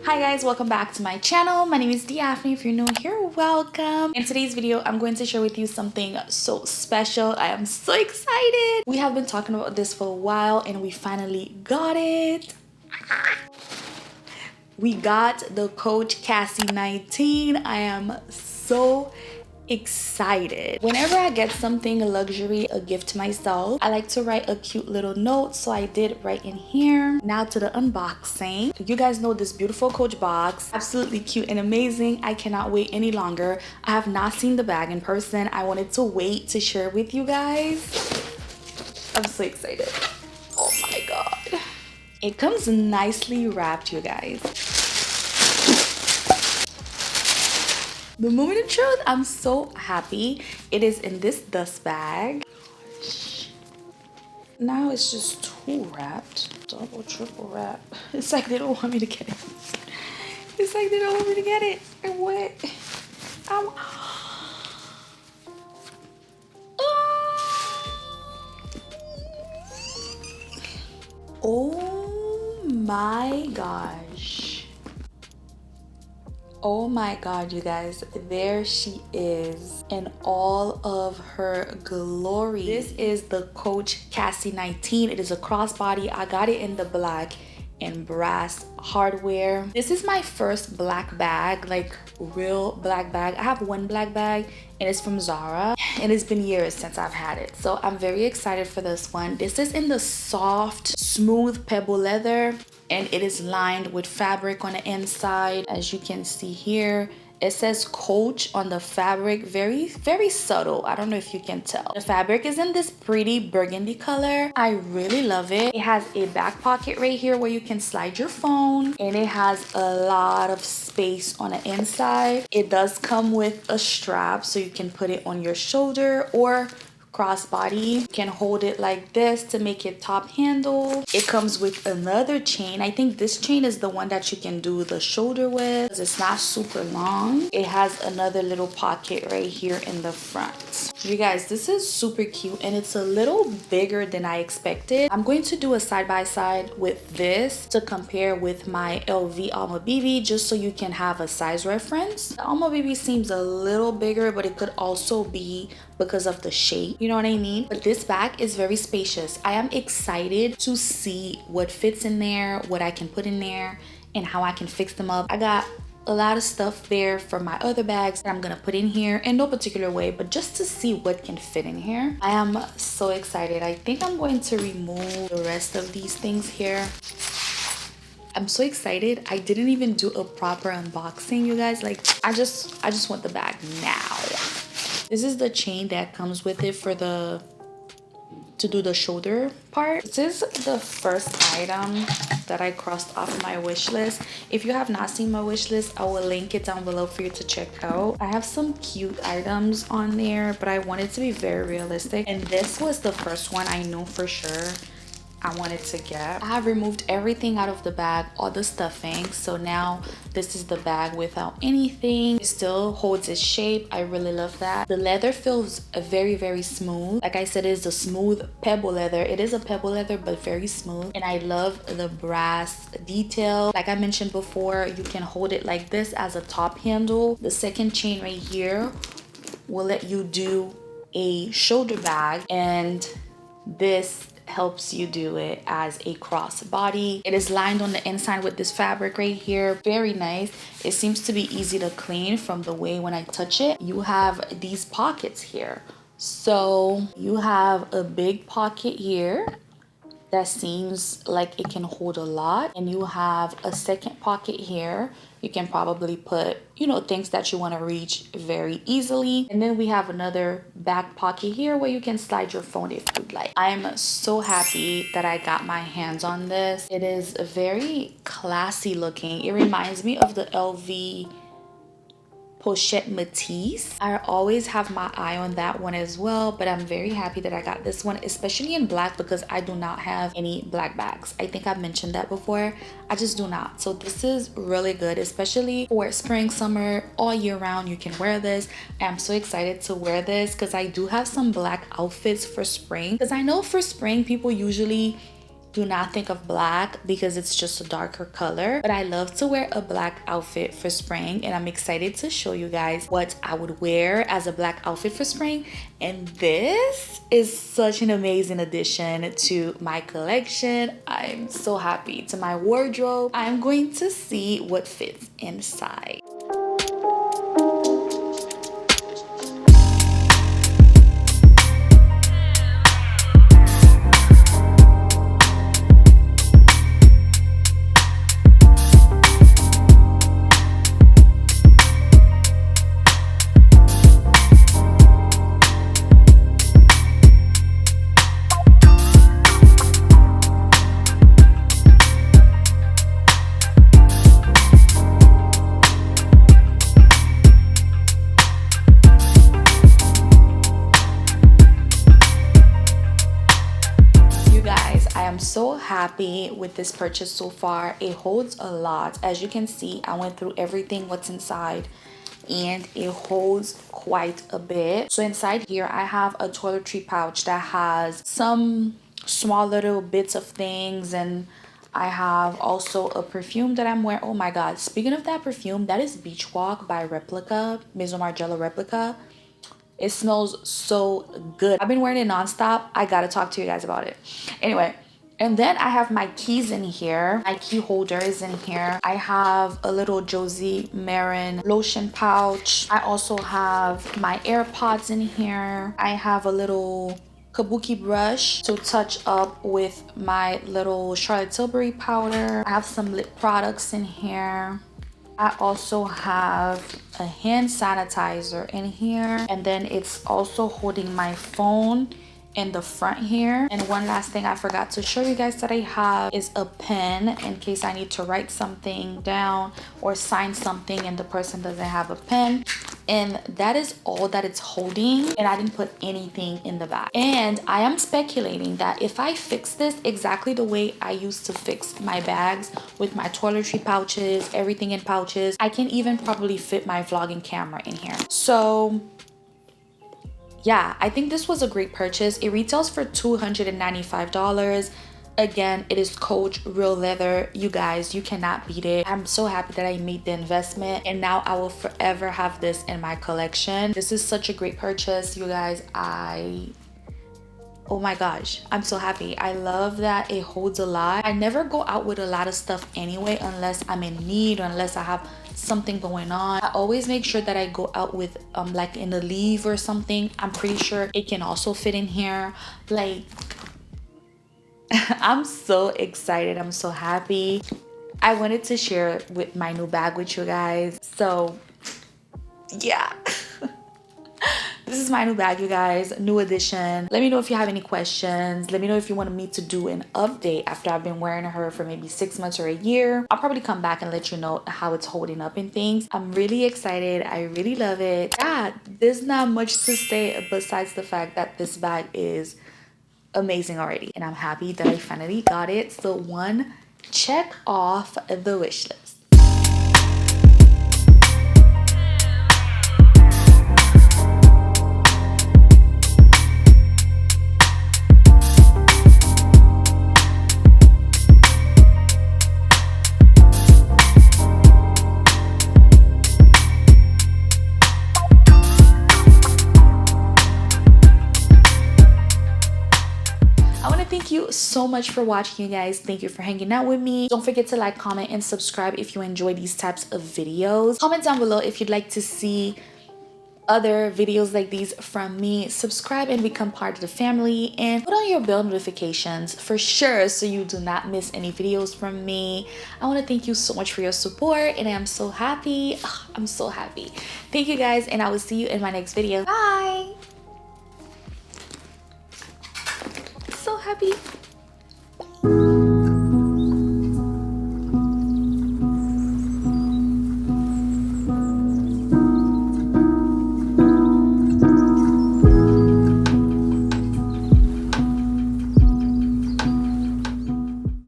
Hi guys, welcome back to my channel. My name is Diaphnie. If you're new here, welcome. In today's video, I'm going to share with you something so special. I am so excited. We have been talking about this for a while and we finally got it. We got the Coach Cassie 19. I am so excited. Whenever I get something luxury, a gift to myself, I like to write a cute little note, so I did right in here. Now to the unboxing. You guys know this beautiful Coach box, absolutely cute and amazing. I cannot wait any longer. I have not seen the bag in person. I wanted to wait to share it with you guys. I'm so excited. Oh my god, it comes nicely wrapped, you guys. The moment of truth, I'm so happy. It is in this dust bag. Gosh. Now it's just two wrapped, double, triple wrap. It's like they don't want me to get it. It's like they don't want me to get it. And what? Oh my gosh. Oh my god, you guys, there she is in all of her glory. This is the Coach Cassie 19. It is a crossbody. I got it in the black and brass hardware. This is my first black bag, like real black bag. I have one black bag and it's from Zara and it's been years since I've had it, so I'm very excited for this one. This is in the soft smooth pebble leather and it is lined with fabric on the inside. As you can see here, it says Coach on the fabric. Very subtle. I don't know if you can tell. The fabric is in this pretty burgundy color. I really love it. It has a back pocket right here where you can slide your phone, and it has a lot of space on the inside. It does come with a strap so you can put it on your shoulder or crossbody. You can hold it like this to make it top handle. It comes with another chain. I think this chain is the one that you can do the shoulder with because it's not super long. It has another little pocket right here in the front. You guys, this is super cute and it's a little bigger than I expected. I'm going to do a side-by-side with this to compare with my LV Alma BB just so you can have a size reference. The Alma BB seems a little bigger, but it could also be because of the shape, you know what I mean? But this bag is very spacious. I am excited to see what fits in there, what I can put in there, and how I can fix them up. I got a lot of stuff there for my other bags that I'm gonna put in here in no particular way, but just to see what can fit in here. I am so excited. I think I'm going to remove the rest of these things here. I'm so excited. I didn't even do a proper unboxing, you guys. Like, I just want the bag now. This is the chain that comes with it for to do the shoulder part. This is the first item that I crossed off my wish list. If you have not seen my wish list, I will link it down below for you to check out. I have some cute items on there, but I want it to be very realistic. And this was the first one I know for sure I wanted to get. I have removed everything out of the bag, all the stuffing, so now this is the bag without anything. It still holds its shape. I really love that. The leather feels very smooth. Like I said, it is a smooth pebble leather. It is a pebble leather, but very smooth, and I love the brass detail. Like I mentioned before, you can hold it like this as a top handle. The second chain right here will let you do a shoulder bag, and this helps you do it as a crossbody. It is lined on the inside with this fabric right here. Very nice. It seems to be easy to clean from the way when I touch it. You have these pockets here. So you have a big pocket here that seems like it can hold a lot, and you have a second pocket here. You can probably put, you know, things that you want to reach very easily. And then we have another back pocket here where you can slide your phone if you'd like. I'm so happy that I got my hands on this. It is very classy looking. It reminds me of the LV Pochette Matisse. I always have my eye on that one as well, but I'm very happy that I got this one, especially in black, because I do not have any black bags. I think I've mentioned that before. I just do not. So this is really good, especially for spring, summer, all year round. You can wear this. I'm so excited to wear this because I do have some black outfits for spring, because I know for spring people usually do not think of black because it's just a darker color, but I love to wear a black outfit for spring, and I'm excited to show you guys what I would wear as a black outfit for spring. And this is such an amazing addition to my collection. I'm so happy. To my wardrobe, I'm going to see what fits inside. So happy with this purchase so far. It holds a lot. As you can see, I went through everything what's inside, and it holds quite a bit. So inside here I have a toiletry pouch that has some small little bits of things, and I have also a perfume that I'm wearing. Oh my god, speaking of that perfume, that is Beach Walk by Replica, Maison Margiela Replica. It smells so good. I've been wearing it nonstop. I gotta talk to you guys about it. Anyway, and then I have my keys in here. My key holder is in here. I have a little Josie Marin lotion pouch. I also have my AirPods in here. I have a little kabuki brush to touch up with my little Charlotte Tilbury powder. I have some lip products in here. I also have a hand sanitizer in here. And then it's also holding my phone in the front here. And one last thing I forgot to show you guys that I have is a pen in case I need to write something down or sign something and the person doesn't have a pen. And that is all that it's holding, and I didn't put anything in the bag. And I am speculating that if I fix this exactly the way I used to fix my bags with my toiletry pouches, everything in pouches, I can even probably fit my vlogging camera in here. So yeah, I think this was a great purchase. It retails for $295. Again, it is Coach real leather. You guys, you cannot beat it. I'm so happy that I made the investment, and now I will forever have this in my collection. This is such a great purchase, you guys. Oh my gosh, I'm so happy. I love that it holds a lot. I never go out with a lot of stuff anyway unless I'm in need or unless I have something going on. I always make sure that I go out with like in a leave or something. I'm pretty sure it can also fit in here. Like, I'm so excited. I'm so happy. I wanted to share with my new bag with you guys. So yeah. This is my new bag, you guys. New edition. Let me know if you have any questions. Let me know if you want me to do an update after I've been wearing her for maybe 6 months or a year. I'll probably come back and let you know how it's holding up and things. I'm really excited. I really love it. Yeah, there's not much to say besides the fact that this bag is amazing already, and I'm happy that I finally got it. So one, check off the wish list. Thank you so much for watching, you guys. Thank you for hanging out with me. Don't forget to like, comment, and subscribe if you enjoy these types of videos. Comment down below if you'd like to see other videos like these from me. Subscribe and become part of the family, and put on your bell notifications for sure so you do not miss any videos from me. I want to thank you so much for your support, and I am so happy. I'm so happy. Thank you guys, and I will see you in my next video. Bye. So happy.